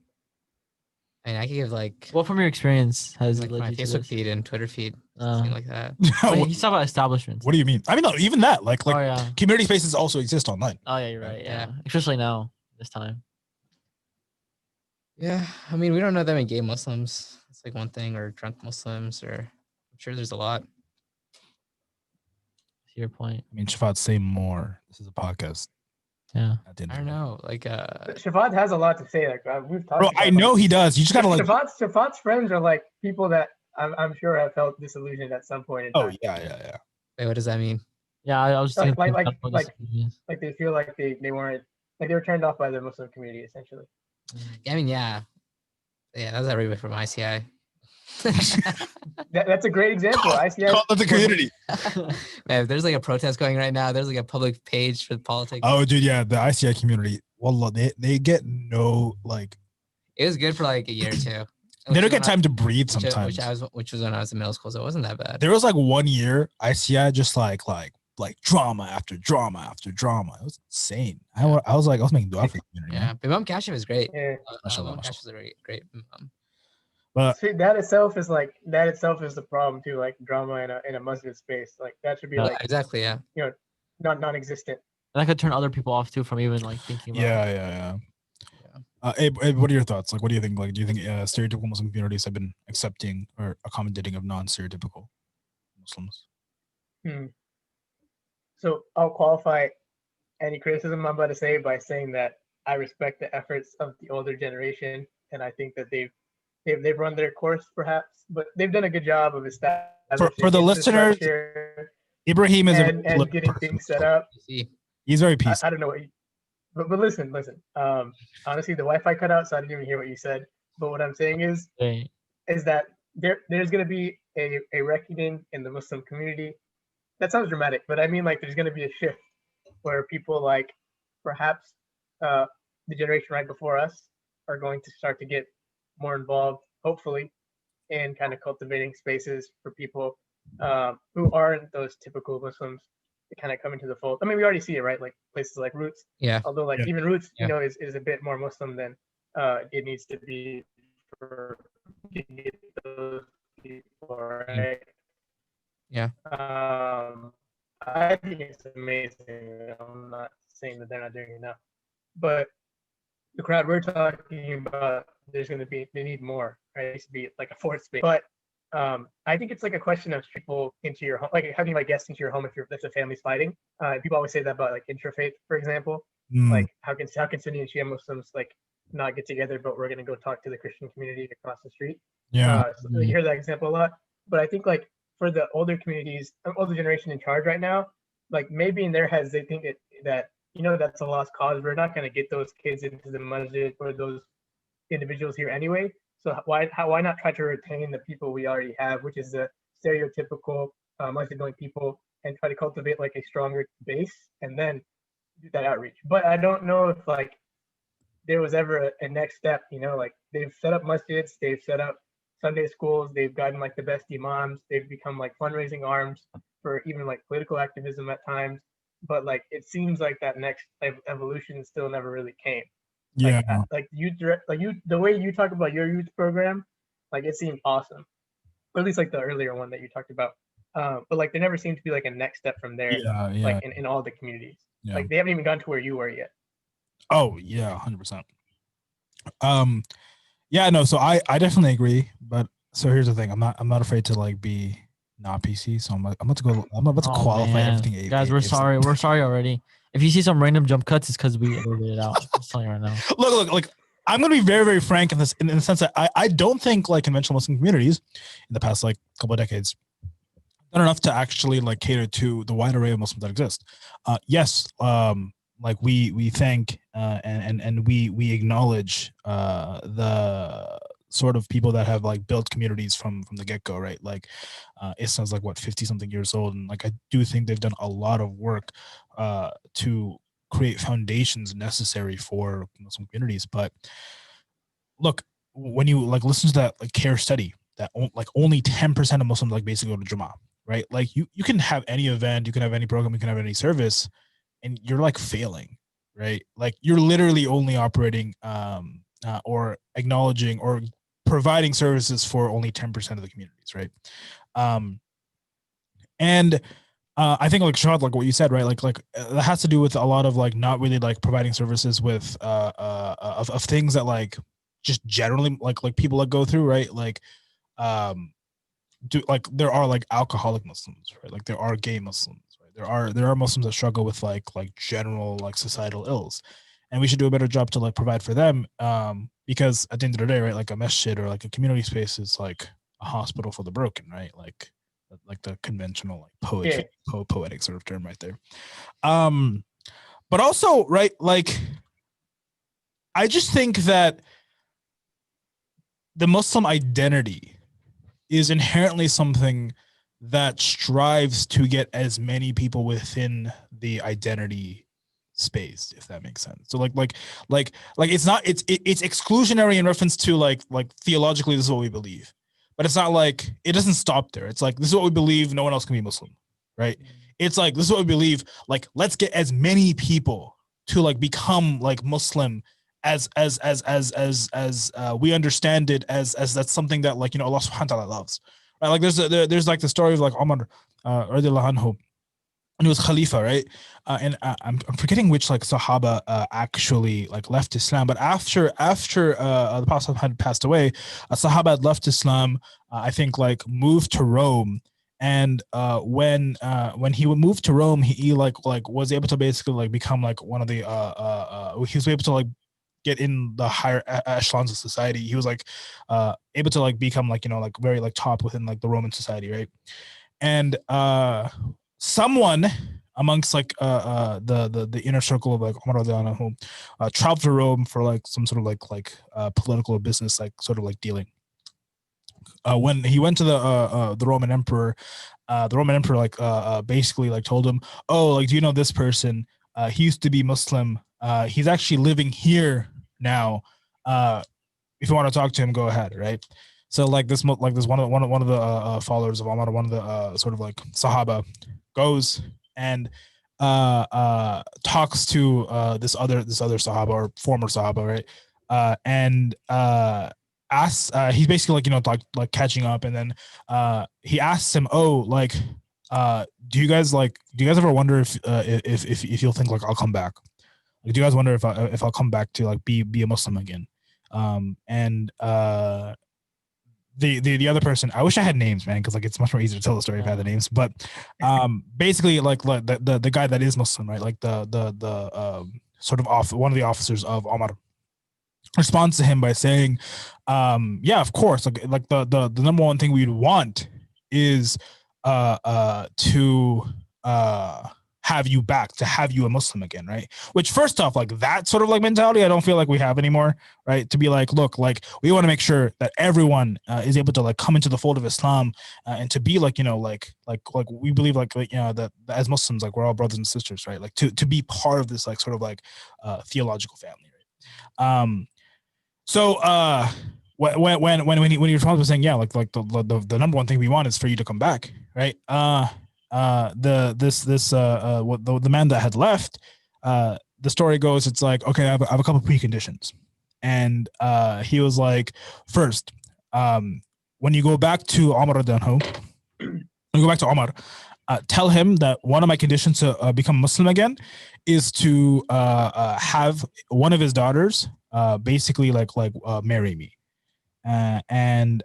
S3: I could give like
S2: what from your experience has
S3: like my Facebook feed and Twitter feed, something like that.
S2: You talk about establishments.
S1: What do you mean? I mean, no, even that, like
S2: yeah.
S1: community spaces also exist online.
S2: Oh yeah, you're right. Yeah. Especially now, this time.
S3: Yeah, I mean, we don't know that many gay Muslims. It's like one thing, or drunk Muslims, or I'm sure there's a lot.
S2: To your point.
S1: I mean, Shafaat, say more. This is a podcast.
S2: Yeah.
S1: at the end
S3: I
S1: of
S3: don't
S1: the day.
S3: know. Like
S4: Shafaat has a lot to say. Like we've talked.
S1: Bro,
S4: about,
S1: I know
S4: like,
S1: he does. You just gotta like.
S4: Shafaat's friends are like people that I'm sure have felt disillusioned at some point in
S1: Oh
S4: time.
S1: yeah.
S3: wait, what does that mean?
S2: Yeah, I was thinking
S4: Like
S2: about this.
S4: like they feel like they weren't, like they were turned off by the Muslim community essentially.
S3: I mean, yeah, that's everybody from ICI.
S4: That's a great example. ICI
S1: Call it the community.
S3: Man, if there's like a protest going right now, there's like a public page for politics.
S1: Oh, dude, yeah, the ICI community. Wallah, they get no like.
S3: It was good for like a year or two.
S1: They don't get time to breathe sometimes.
S3: Which was when I was in middle school, so it wasn't that bad.
S1: There was like 1 year ICI just like drama after drama after drama. It was insane. I was making dua for the community.
S3: Yeah, Bimam Kashif is great.
S4: Yeah.
S1: Mashallah,
S3: Bimam Kashif is a great Imam.
S1: But
S4: See, that itself is the problem too. Like drama in a masjid space, like that should be like
S3: exactly, yeah.
S4: non-existent.
S2: That could turn other people off too from even like thinking about it.
S1: yeah. Abe, what are your thoughts? Like, what do you think? Like, do you think stereotypical Muslim communities have been accepting or accommodating of non-stereotypical Muslims?
S4: So I'll qualify any criticism I'm about to say by saying that I respect the efforts of the older generation, and I think that they've run their course perhaps, but they've done a good job of establishing
S1: For the listeners, Ibrahim is
S4: and getting things set up.
S1: He's very peaceful.
S4: I don't know what you, but listen. Honestly, the Wi-Fi cut out, so I didn't even hear what you said. But what I'm saying is that there's going to be a reckoning in the Muslim community. That sounds dramatic, but I mean like there's going to be a shift where people like perhaps the generation right before us are going to start to get more involved, hopefully, in kind of cultivating spaces for people who aren't those typical Muslims to kind of come into the fold. I mean, we already see it, right? Like places like Roots.
S3: Yeah.
S4: Although like even Roots, is a bit more Muslim than it needs to be for those people, right?
S3: Yeah.
S4: I think it's amazing. I'm not saying that they're not doing it enough, but the crowd we're talking about, they need more, right? It needs to be like a fourth space. But I think it's like a question of people into your home, like having like guests into your home if the family's fighting. People always say that about like interfaith, for example. Like how can Sunni and Shia Muslims like not get together, but we're gonna go talk to the Christian community across the street.
S1: Yeah.
S4: So you hear that example a lot. But I think like for the older communities, older generation in charge right now, like maybe in their heads they think that that's a lost cause. We're not going to get those kids into the masjid or those individuals here anyway. So why not try to retain the people we already have, which is the stereotypical masjid-going people, and try to cultivate like a stronger base and then do that outreach. But I don't know if like there was ever a next step. Like they've set up masjids, they've set up Sunday schools, they've gotten like the best imams, they've become like fundraising arms for even like political activism at times. But like it seems like that next evolution still never really came.
S1: Yeah.
S4: The way you talk about your youth program, like it seemed awesome. Or at least like the earlier one that you talked about. But like there never seemed to be like a next step from there. Like in all the communities.
S1: Yeah.
S4: Like they haven't even gone to where you were yet.
S1: Oh yeah, 100%. Yeah, no, so I definitely agree, but so here's the thing. I'm not afraid to like be not PC, so I'm about to qualify everything.
S2: Guys, we're sorry already. If you see some random jump cuts, it's because we edited it out. I'm just telling you right now.
S1: Look, I'm gonna be very, very frank in the sense that I don't think like conventional Muslim communities in the past like couple of decades done enough to actually like cater to the wide array of Muslims that exist. Yes, like we thank and we acknowledge the sort of people that have like built communities from the get-go, right? Like Islam's like what 50 something years old, and like I do think they've done a lot of work to create foundations necessary for Muslim communities. But look, when you like listen to that like CARE study that like only 10% of Muslims like basically go to Jummah, right? Like you can have any event, you can have any program, you can have any service, and you're like failing, right? Like you're literally only operating or acknowledging or providing services for only 10% of the communities, right? And I think like Shafaat, like what you said, right? Like that has to do with a lot of like not really like providing services with of things that like just generally like people like go through, right? Like there are like alcoholic Muslims, right? Like there are gay Muslims, right? there are Muslims that struggle with like general like societal ills, and we should do a better job to like provide for them. Because at the end of the day, right, like a masjid or like a community space is like a hospital for the broken, right? Like the conventional like poetry, poetic sort of term right there. But also, right, like I just think that the Muslim identity is inherently something that strives to get as many people within the identity space, if that makes sense. So like it's not it's exclusionary in reference to like theologically this is what we believe, but it's not like it doesn't stop there. It's like this is what we believe, no one else can be Muslim, right? It's like this is what we believe, like let's get as many people to like become like Muslim as we understand it, as that's something that like, you know, Allah subhanahu wa ta'ala loves, right? Like there's like the story of like Umar radiallahu anhu, and he was Khalifa, right? And I'm forgetting which like Sahaba actually like left Islam, but after the Prophet had passed away, a Sahaba had left Islam. I think like moved to Rome, and when he would move to Rome, he like was able to basically like become like one of the he was able to like get in the higher echelons of society. He was like able to like become like, you know, like very like top within like the Roman society, right? And someone amongst like the inner circle of like Umar who traveled to Rome for like some sort of like political or business like sort of like dealing. When he went to the Roman Emperor, like basically like told him, oh, like, do you know this person? He used to be Muslim. He's actually living here now. If you want to talk to him, go ahead, right? So like this one of the followers of Umar, one of the sort of like Sahaba, goes and talks to this other Sahaba or former Sahaba, right? And asks, he's basically like, you know, like catching up, and then he asks him, oh, like do you guys ever wonder if you'll think like I'll come back? Like, do you guys wonder if I'll come back to like be a Muslim again? And the other person, I wish I had names, man, because like it's much more easier to tell the story if I had the names. But basically like the guy that is Muslim, right? Like the sort of one of the officers of Omar responds to him by saying, yeah, of course, like the number one thing we'd want is to have you back, to have you a Muslim again, right? Which, first off, like that sort of like mentality, I don't feel like we have anymore, right? To be like, look, like we want to make sure that everyone is able to like come into the fold of Islam and to be like, you know, like we believe like you know that as Muslims, like we're all brothers and sisters, right? Like to be part of this like sort of like theological family, right? So when he was saying, yeah, like the number one thing we want is for you to come back, right? The man that had left, the story goes, it's like, okay, I have a couple preconditions, and he was like, first, when you go back to Omar, tell him that one of my conditions to become Muslim again is to have one of his daughters basically like marry me. And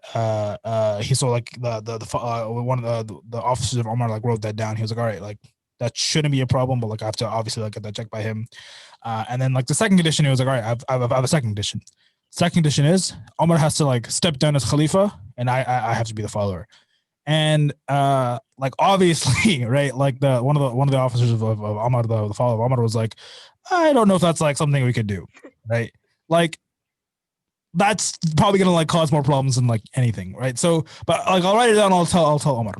S1: he saw like one of the officers of Omar like wrote that down. He was like, all right, like that shouldn't be a problem, but like I have to obviously like get that checked by him. And then like the second condition, he was like, all right, I have a second condition. Second condition is Omar has to like step down as Khalifa, and I have to be the follower. And like obviously, right, like one of the officers of Omar, the follower of Omar, was like, I don't know if that's like something we could do, right? Like that's probably gonna like cause more problems than like anything, right? So, but like I'll write it down. I'll tell Omar.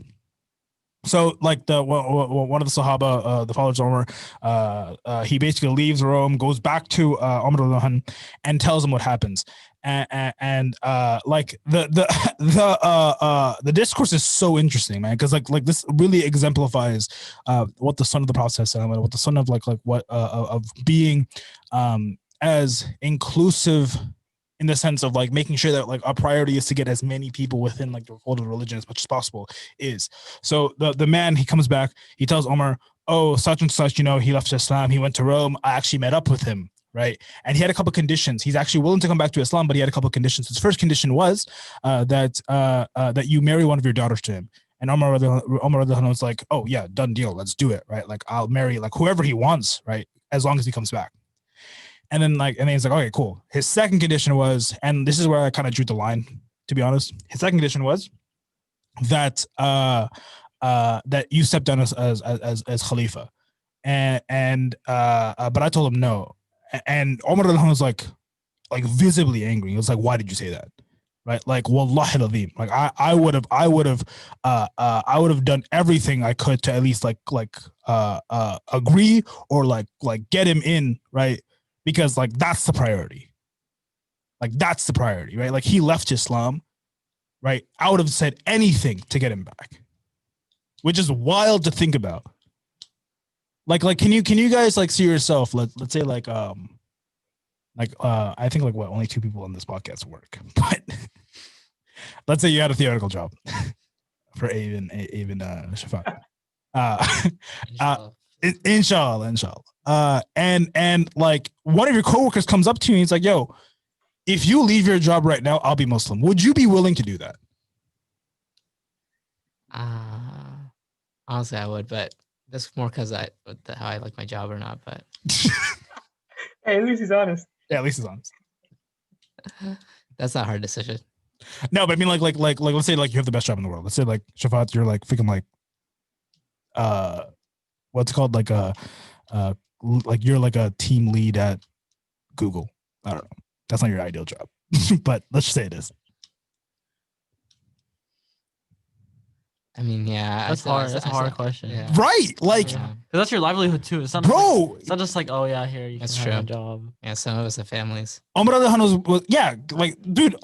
S1: So like one of the Sahaba, the followers of Omar, he basically leaves Rome, goes back to Omar and tells him what happens. And like the discourse is so interesting, man, because like this really exemplifies what the son of the Prophet said, and what the son of like what of being as inclusive in the sense of like making sure that like our priority is to get as many people within like the fold of religion as much as possible is. So the man, he comes back, he tells Omar, oh, such and such, you know, he left Islam, he went to Rome, I actually met up with him, right? And he had a couple of conditions. He's actually willing to come back to Islam, but he had a couple of conditions. His first condition was that you marry one of your daughters to him. And Umar radiallahu anhu was like, oh yeah, done deal, let's do it, right? Like I'll marry like whoever he wants, right? As long as he comes back. And then he's like, okay, cool. His second condition was, and this is where I kind of drew the line, to be honest. His second condition was that that you step down as Khalifa. But I told him no. And Umar was like visibly angry. He was like, why did you say that? Right? Like, wallahi al-azim. Like I would have done everything I could to at least agree or like get him in, right? Because like that's the priority. Like that's the priority, right? Like he left Islam, right? I would have said anything to get him back, which is wild to think about. Like can you guys like see yourself? Let's say I think like what, only 2 people on this podcast work, but let's say you had a theoretical job for even Shafaat. Inshallah. And like one of your coworkers comes up to you and he's like, yo, if you leave your job right now, I'll be Muslim. Would you be willing to do that?
S3: Honestly, I would, but that's more because how I like my job or not. But
S4: hey, at least he's honest.
S1: Yeah, at least he's honest.
S3: That's not a hard decision.
S1: No, but I mean, like, let's say like you have the best job in the world. Let's say like Shafaat, you're like freaking like, what's it called, like like you're like a team lead at Google. I don't know. That's not your ideal job, but let's just say it is.
S3: I mean, yeah,
S2: That's hard. That's a hard question.
S3: Yeah.
S1: Right? Like,
S2: because that's your livelihood too. It's not,
S1: bro.
S2: Like, it's not just like, oh yeah, here you
S3: that's
S2: can
S3: true.
S2: have a job.
S3: Yeah, some of us have families.
S1: Umar was yeah, like, dude.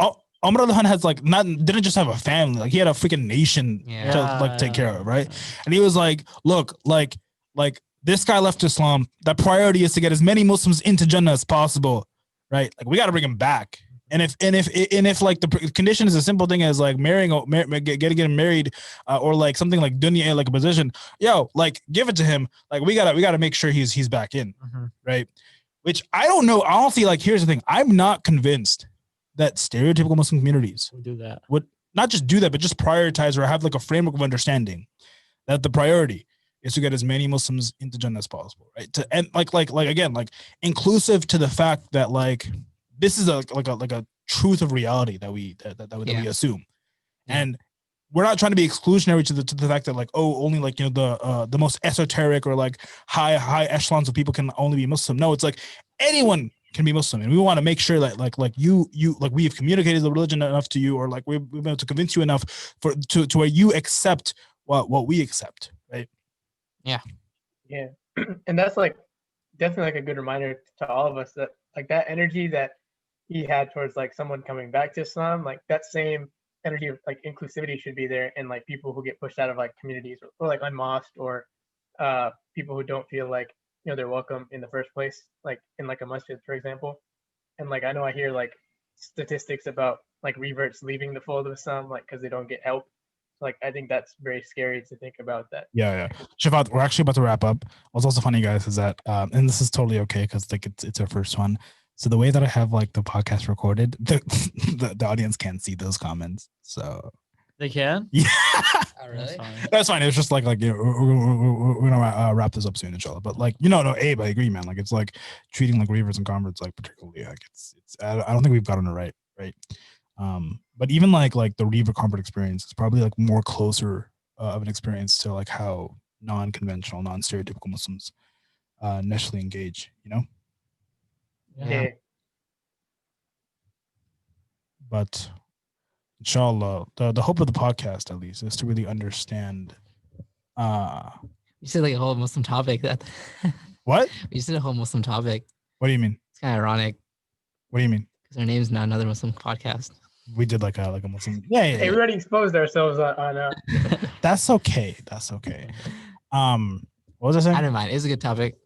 S1: Umar has like didn't just have a family. Like he had a freaking nation to like take care of, right? And he was like, look, like this guy left Islam. That priority is to get as many Muslims into Jannah as possible, right? Like we got to bring him back. And if like the condition is a simple thing as like getting married, or like something like dunya, like a position, like give it to him. Like we gotta make sure he's back in, right? Which I don't know. Honestly, like here's the thing: I'm not convinced that stereotypical Muslim communities would not just do that, but just prioritize or have like a framework of understanding that the priority is to get as many Muslims into Jannah as possible, right? And like again, like inclusive to the fact that like this is a truth of reality that we assume, and we're not trying to be exclusionary to the fact that like, oh, only like, you know, the most esoteric or like high echelons of people can only be Muslim. No, it's like anyone can be Muslim, and we want to make sure that like you like we have communicated the religion enough to you, or like we've been able to convince you enough to where you accept what we accept, right?
S4: Yeah, and that's like definitely like a good reminder to all of us that like that energy that he had towards like someone coming back to Islam, like that same energy of like inclusivity should be there, and like people who get pushed out of like communities or like unmosqued, or people who don't feel like, you know, they're welcome in the first place, like in like a masjid, for example. And like I know I hear like statistics about like reverts leaving the fold of Islam, like because they don't get help. So, like I think that's very scary to think about that.
S1: Yeah. Shafaat, we're actually about to wrap up. What's also funny, guys, is that and this is totally okay because like it's our first one. So the way that I have like the podcast recorded, the audience can't see those comments. So
S2: they can.
S1: Yeah.
S3: Oh, really?
S1: That's fine. It's just like you know, we're gonna wrap this up soon, inshallah. But like, you know, no, Abe, I agree, man. Like it's like treating like reverts and converts like particularly like it's I don't think we've gotten it right. But even like the revert convert experience is probably like more closer of an experience to like how non-conventional, non-stereotypical Muslims naturally engage. You know.
S4: Yeah.
S1: But inshallah, the hope of the podcast, at least, is to really understand.
S3: You said like a whole Muslim topic. That
S1: What?
S3: You said a whole Muslim topic.
S1: What do you mean?
S3: It's kind of ironic.
S1: What do you mean?
S3: Because our name's not another Muslim podcast.
S1: We did like a Muslim. Yeah.
S4: Hey, we already exposed ourselves on.
S1: That's okay. What was I saying?
S3: I don't mind. It's a good topic.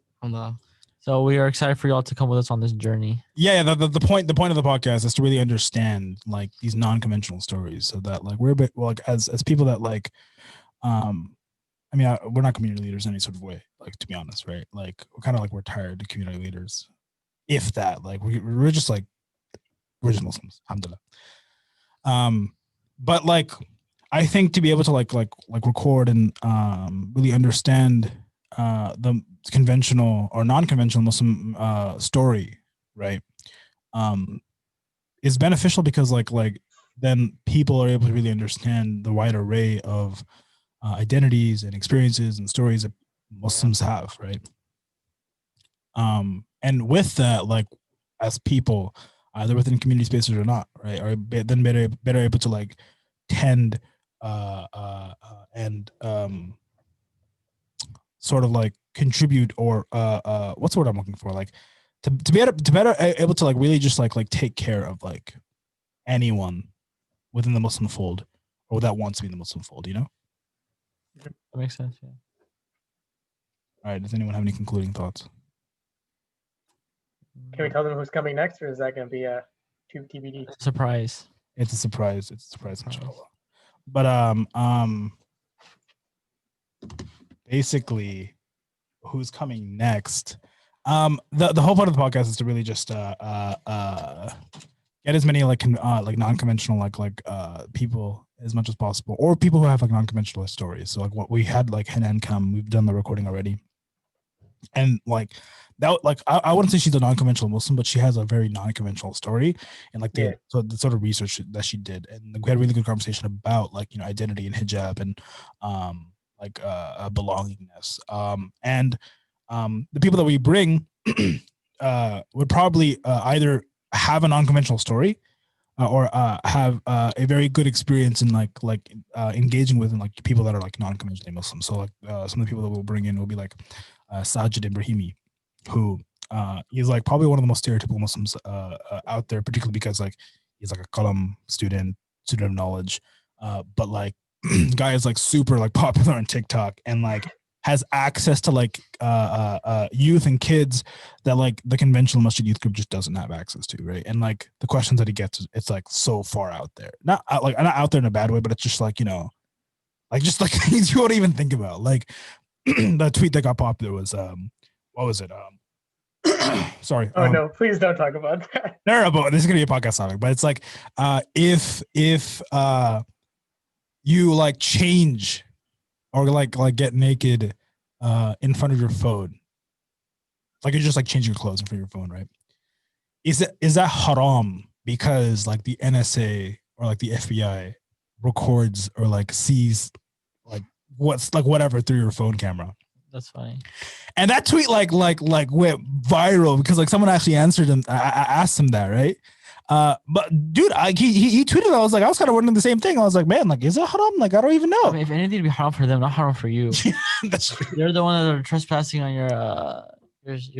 S2: So we are excited for y'all to come with us on this journey.
S1: Yeah. The point of the podcast is to really understand like these non-conventional stories, so that like we're a bit like as people that like, I mean, we're not community leaders in any sort of way. Like, to be honest, right? Like we're kind of like we're tired of community leaders, if that. Like we're just like we're just Muslims, alhamdulillah. But like I think to be able to like record and really understand the conventional or non-conventional Muslim story, right? Um, is beneficial because like then people are able to really understand the wide array of identities and experiences and stories that Muslims have, right? And with that, like as people, either within community spaces or not, right, are then better able to like tend and sort of like contribute or what's the word I'm looking for, like to be better able to like really just like take care of like anyone within the Muslim fold or that wants to be in the Muslim fold, you know?
S2: That makes sense. Yeah.
S1: All right. Does anyone have any concluding thoughts?
S4: Can we tell them who's coming next, or is that going to be a TBD?
S2: Surprise.
S1: It's a surprise. It's a surprise,
S2: Surprise.
S1: inshallah. But basically, who's coming next? The whole part of the podcast is to really just get as many like non-conventional like people as much as possible, or people who have like non-conventional stories. So like what we had like Hanan come, we've done the recording already, and like that, like I wouldn't say she's a non-conventional Muslim, but she has a very non-conventional story, and like the sort of research that she did, and like, we had a really good conversation about like identity and hijab and belongingness, and the people that we bring would probably either have a non-conventional story or have a very good experience in like engaging with and like people that are like non-conventionally Muslim. So like some of the people that we'll bring in will be like Sajid Ibrahimi, who he's like probably one of the most stereotypical Muslims out there, particularly because like he's like a Qalam student of knowledge, but like guy is like super like popular on TikTok and like has access to like youth and kids that like the conventional masjid youth group just doesn't have access to, right? And like the questions that he gets, it's like so far out there, not out there in a bad way, but it's just like like just like things you won't even think about. Like the tweet that got popular was what was it? Sorry.
S4: Oh no, please don't talk about that.
S1: No, but this is gonna be a podcast topic. But it's like if you like change or like get naked in front of your phone, like you're just like changing your clothes in front of your phone, right? Is that haram because like the NSA or like the FBI records or like sees like what's like whatever through your phone camera?
S2: That's funny. And
S1: that tweet like went viral because like someone actually answered him. I asked him that, right? But dude, he tweeted. I was kind of wondering the same thing. I was like, man, like, is it haram? Like, I don't even know.
S2: I mean, if anything, it'd be haram for them, not haram for you.
S1: That's true.
S2: You're the one that are trespassing on your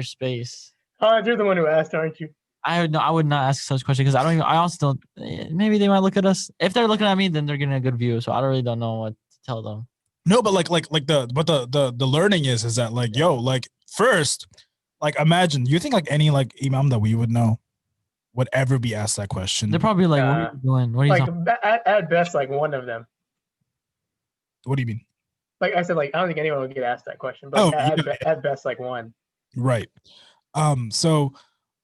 S2: space.
S4: Oh, you're the one who asked, aren't you?
S2: I would not ask such question because I also don't. Maybe they might look at us. If they're looking at me, then they're getting a good view. So I really don't know what to tell them.
S1: No, but the learning is that like, yo, like first, like imagine you think like any like imam that we would know would ever be asked that question.
S2: They're probably like, what are you doing? What are you
S4: talking? At best, like one of them.
S1: What do you mean?
S4: Like I said, like I don't think anyone would get asked that question, but at best, like one.
S1: Right. So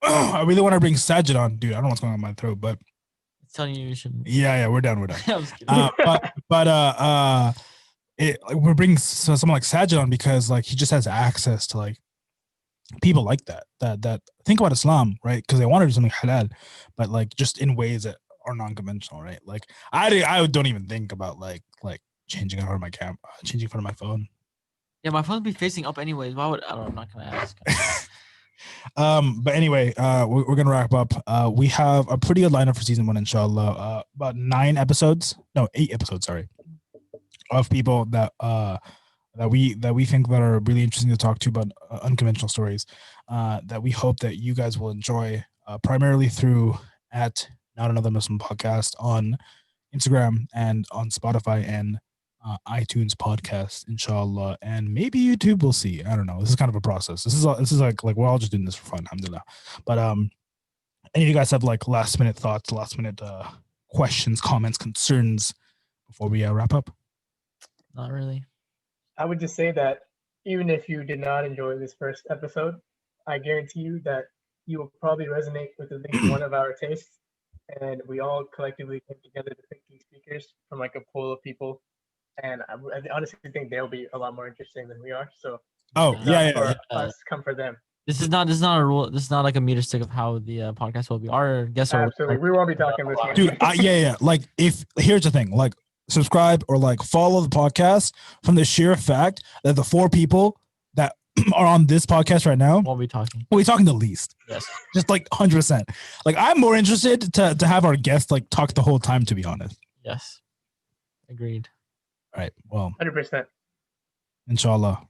S1: I really want to bring Sajid on, dude. I don't know what's going on in my throat, but
S2: it's telling you shouldn't.
S1: Yeah, we're done. We're bringing someone like Sajid on because like he just has access to like people like that think about Islam, right? Because they want to do something halal, but like just in ways that are non-conventional, right? Like I don't even think about like changing in front of my camera, changing in front of my phone.
S2: Yeah, my phone would be facing up anyways. Why would I don't know, I'm not gonna ask.
S1: But anyway, we're gonna wrap up. We have a pretty good lineup for season 1, inshallah. About 8 episodes, sorry, of people that we think that are really interesting to talk to about unconventional stories. That we hope that you guys will enjoy. Primarily through at Not Another Muslim Podcast on Instagram and on Spotify and iTunes podcast, inshallah, and maybe YouTube. We'll see. I don't know. This is kind of a process. This is like we're all just doing this for fun, alhamdulillah. But any of you guys have like last minute thoughts, last minute questions, comments, concerns before we wrap up?
S2: Not really.
S4: I would just say that even if you did not enjoy this first episode, I guarantee you that you will probably resonate with at least one of our tastes, and we all collectively came together to pick these speakers from like a pool of people. And I honestly think they'll be a lot more interesting than we are. So
S1: Oh
S4: it's
S1: yeah,
S4: not
S1: yeah, yeah.
S4: for us, come for them.
S2: This is not a rule. This is not like a meter stick of how the podcast will be. Our guests are
S4: Absolutely, we won't be talking this much.
S1: Dude, yeah. Like, if here's the thing, like, subscribe or like follow the podcast from the sheer fact that the 4 people that are on this podcast right now
S2: won't be talking.
S1: we're talking the least.
S2: Yes.
S1: Just like 100%. Like, I'm more interested to have our guests like talk the whole time, to be honest.
S2: Yes. Agreed.
S1: All right. Well,
S4: 100%.
S1: inshallah,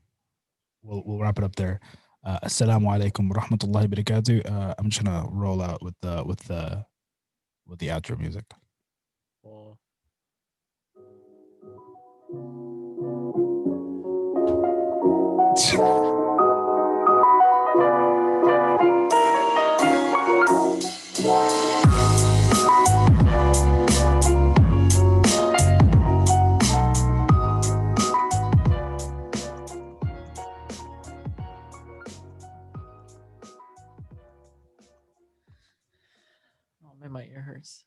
S1: we'll wrap it up there. Assalamu alaikum wa rahmatullahi wa barakatuh. I'm just gonna roll out with the outro music.
S2: Well, oh man, my ear hurts.